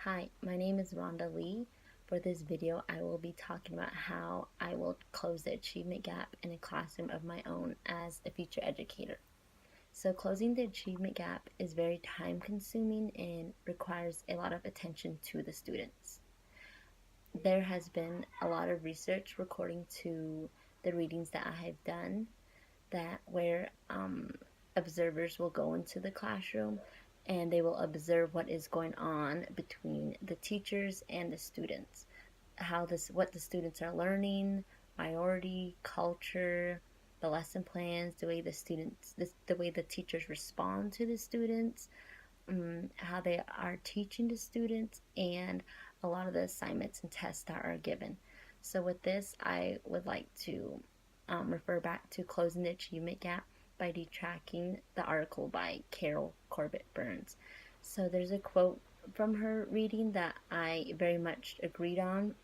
Hi, my name is Rhonda Lee. For this video, I will be talking about how I will close the achievement gap in a classroom of my own as a future educator. So closing the achievement gap is very time consuming and requires a lot of attention to the students. There has been a lot of research according to the readings that I have done that where observers will go into the classroom and they will observe what is going on between the teachers and the students, what the students are learning, priority, culture, the lesson plans, the way the teachers respond to the students, how they are teaching the students, and a lot of the assignments and tests that are given. So with this, I would like to refer back to Closing the Achievement Gap by Detracking the article by Carol Corbett Burns. So there's a quote from her reading that I very much agreed on.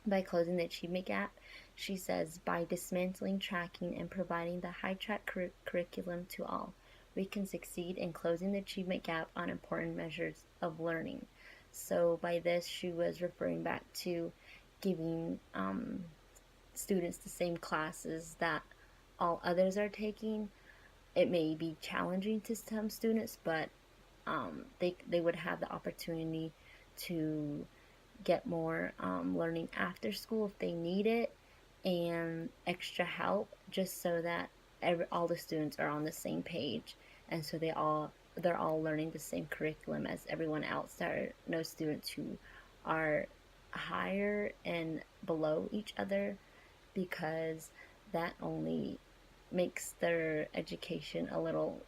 By closing the achievement gap, she says, by dismantling tracking and providing the high track curriculum to all, we can succeed in closing the achievement gap on important measures of learning. So by this, she was referring back to giving students the same classes that all others are taking. It may be challenging to some students, but they would have the opportunity to get more learning after school if they need it, and extra help, just so that all the students are on the same page, and so they're all learning the same curriculum as everyone else. There are no students who are higher and below each other, because that only makes their education a little,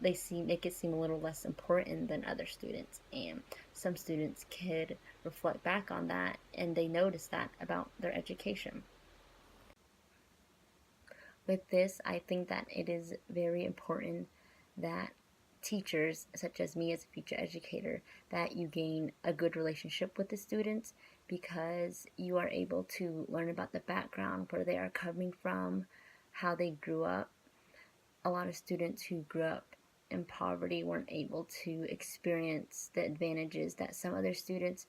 make it seem a little less important than other students. And some students could reflect back on that and they notice that about their education. With this, I think that it is very important that teachers, such as me as a future educator, that you gain a good relationship with the students, because you are able to learn about the background, where they are coming from, how they grew up. A lot of students who grew up in poverty weren't able to experience the advantages that some other students.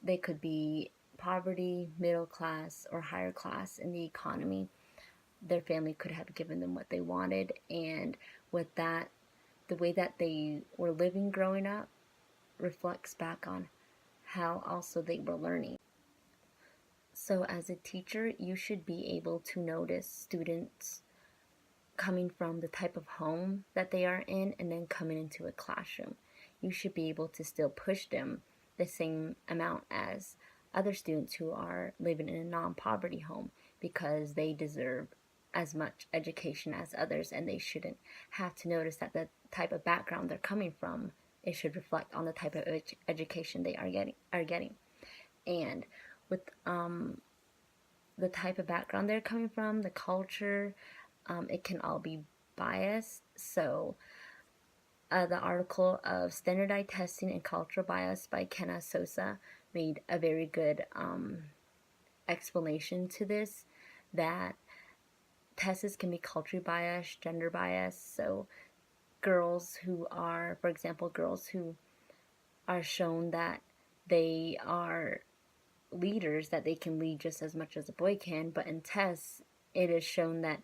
They could be poverty, middle class, or higher class in the economy. Their family could have given them what they wanted, and with that, the way that they were living growing up reflects back on how also they were learning. So as a teacher, you should be able to notice students coming from the type of home that they are in and then coming into a classroom. You should be able to still push them the same amount as other students who are living in a non-poverty home, because they deserve as much education as others, and they shouldn't have to notice that the type of background they're coming from, it should reflect on the type of education they are getting. And with the type of background they're coming from, the culture, it can all be biased. So the article of Standardized Testing and Cultural Bias by Kenna Sosa made a very good explanation to this, that tests can be culturally biased, gender biased. So girls who are, for example, girls who are shown that they are leaders, that they can lead just as much as a boy can, but in tests, it is shown that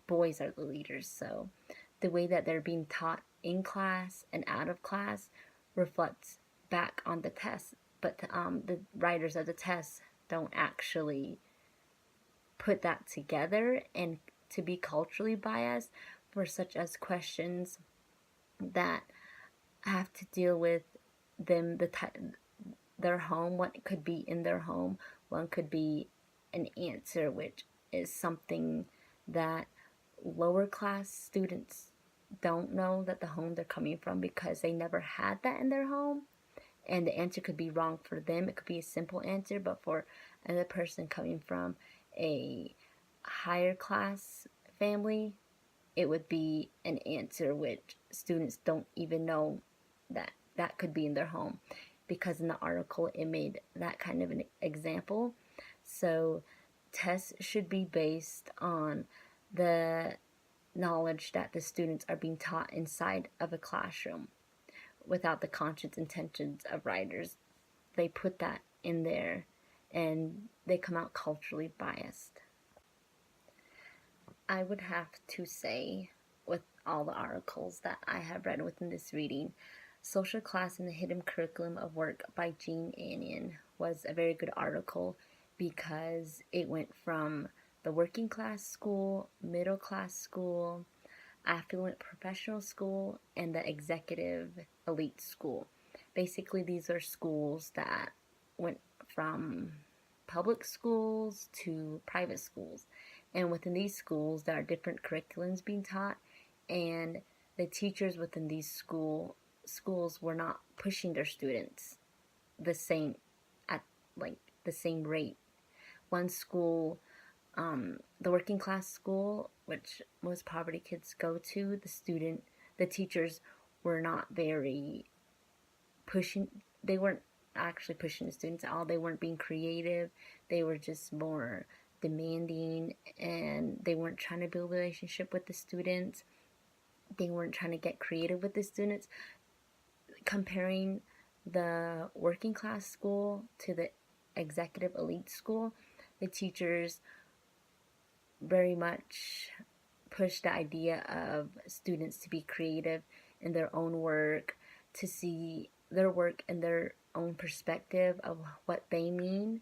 boys are the leaders. So the way that they're being taught in class and out of class reflects back on the test, but the writers of the test don't actually put that together and to be culturally biased, for such as questions that have to deal with them, their home, what could be in their home. One could be an answer which is something that lower class students don't know, that the home they're coming from, because they never had that in their home, and the answer could be wrong for them. It could be a simple answer, but for another person coming from a higher class family, it would be an answer which students don't even know that could be in their home, because in the article it made that kind of an example. So tests should be based on the knowledge that the students are being taught inside of a classroom. without the conscious intentions of writers. They put that in there and they come out culturally biased. I would have to say, with all the articles that I have read within this reading, Social Class and the Hidden Curriculum of Work by Jean Anion was a very good article because it went from the working class school, middle class school, affluent professional school, and the executive elite school. Basically, these are schools that went from public schools to private schools. And within these schools, there are different curriculums being taught, and the teachers within these schools were not pushing their students the same at like the same rate. One school, the working class school, which most poverty kids go to, the teachers were not very pushing. They weren't actually pushing the students at all. They weren't being creative. They were just more demanding, and they weren't trying to build a relationship with the students. They weren't trying to get creative with the students. Comparing the working class school to the executive elite school, the teachers very much push the idea of students to be creative in their own work, to see their work in their own perspective of what they mean,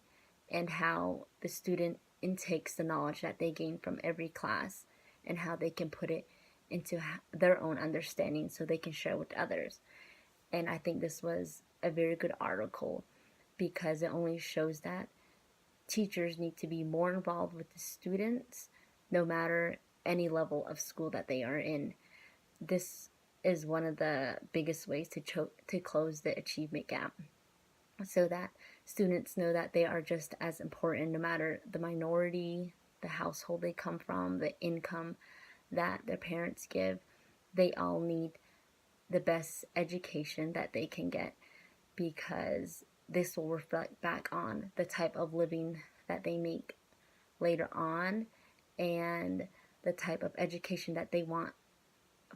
and how the student intakes the knowledge that they gain from every class and how they can put it into their own understanding so they can share with others. And I think this was a very good article because it only shows that teachers need to be more involved with the students no matter any level of school that they are in. This is one of the biggest ways to close the achievement gap, so that students know that they are just as important no matter the minority, the household they come from, the income that their parents give. They all need the best education that they can get, because this will reflect back on the type of living that they make later on and the type of education that they want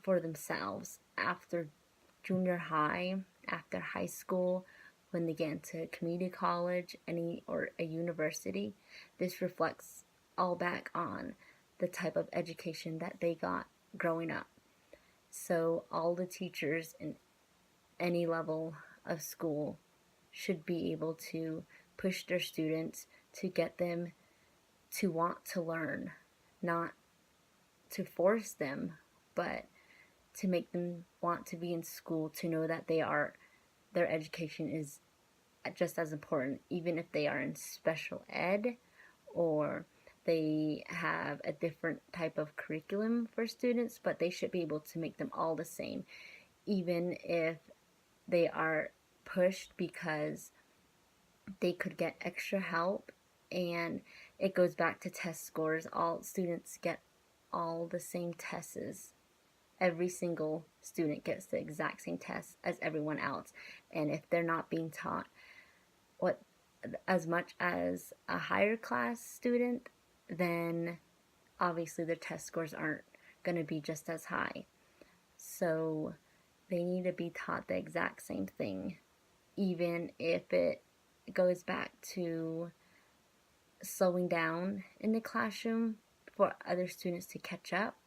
for themselves after junior high, after high school, when they get into community college, or a university. This reflects all back on the type of education that they got growing up. So all the teachers in any level of school should be able to push their students to get them to want to learn, not to force them, but to make them want to be in school, to know that their education is just as important, even if they are in special ed or they have a different type of curriculum for students, but they should be able to make them all the same, even if they are pushed because they could get extra help. And it goes back to test scores. All students get all the same tests. Every single student gets the exact same test as everyone else. And if they're not being taught as much as a higher class student, then obviously their test scores aren't going to be just as high. So they need to be taught the exact same thing, even if it goes back to slowing down in the classroom for other students to catch up.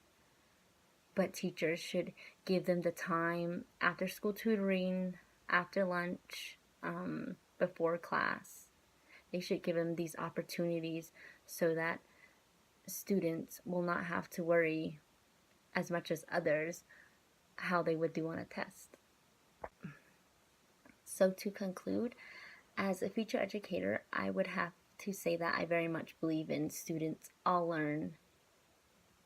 But teachers should give them the time after school tutoring, after lunch, before class. They should give them these opportunities so that students will not have to worry as much as others how they would do on a test. So to conclude, as a future educator, I would have to say that I very much believe in students all learn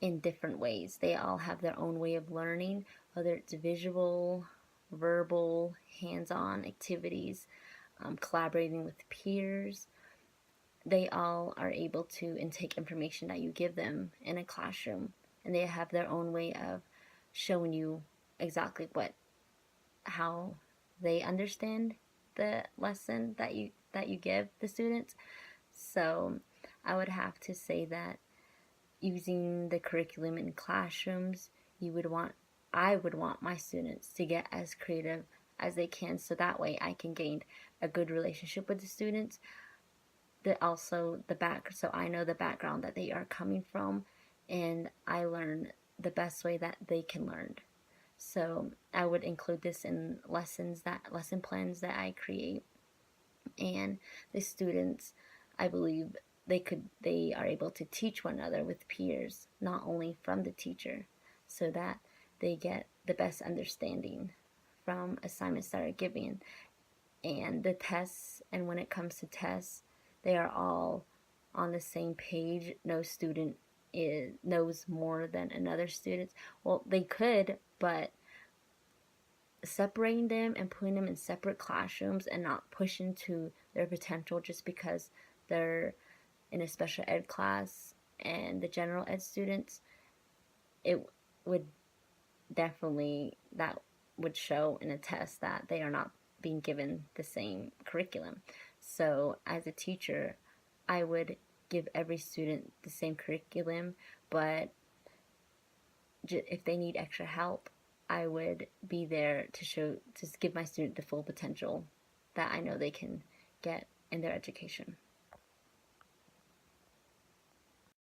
in different ways. They all have their own way of learning, whether it's visual, verbal, hands-on activities, collaborating with peers. They all are able to intake information that you give them in a classroom, and they have their own way of showing you exactly how they understand the lesson that you give the students. So I would have to say that using the curriculum in classrooms, I would want my students to get as creative as they can, so that way I can gain a good relationship with the students. So I know the background that they are coming from, and I learn the best way that they can learn. So I would include this in lesson plans that I create, and the students, I believe they are able to teach one another with peers, not only from the teacher, so that they get the best understanding from assignments that are given. And the tests, and when it comes to tests, they are all on the same page. No student knows more than another student. Well, they could, but separating them and putting them in separate classrooms and not pushing to their potential just because they're in a special ed class and the general ed students, it would that would show in a test that they are not being given the same curriculum. So as a teacher, I would give every student the same curriculum, but if they need extra help, I would be there to give my student the full potential that I know they can get in their education.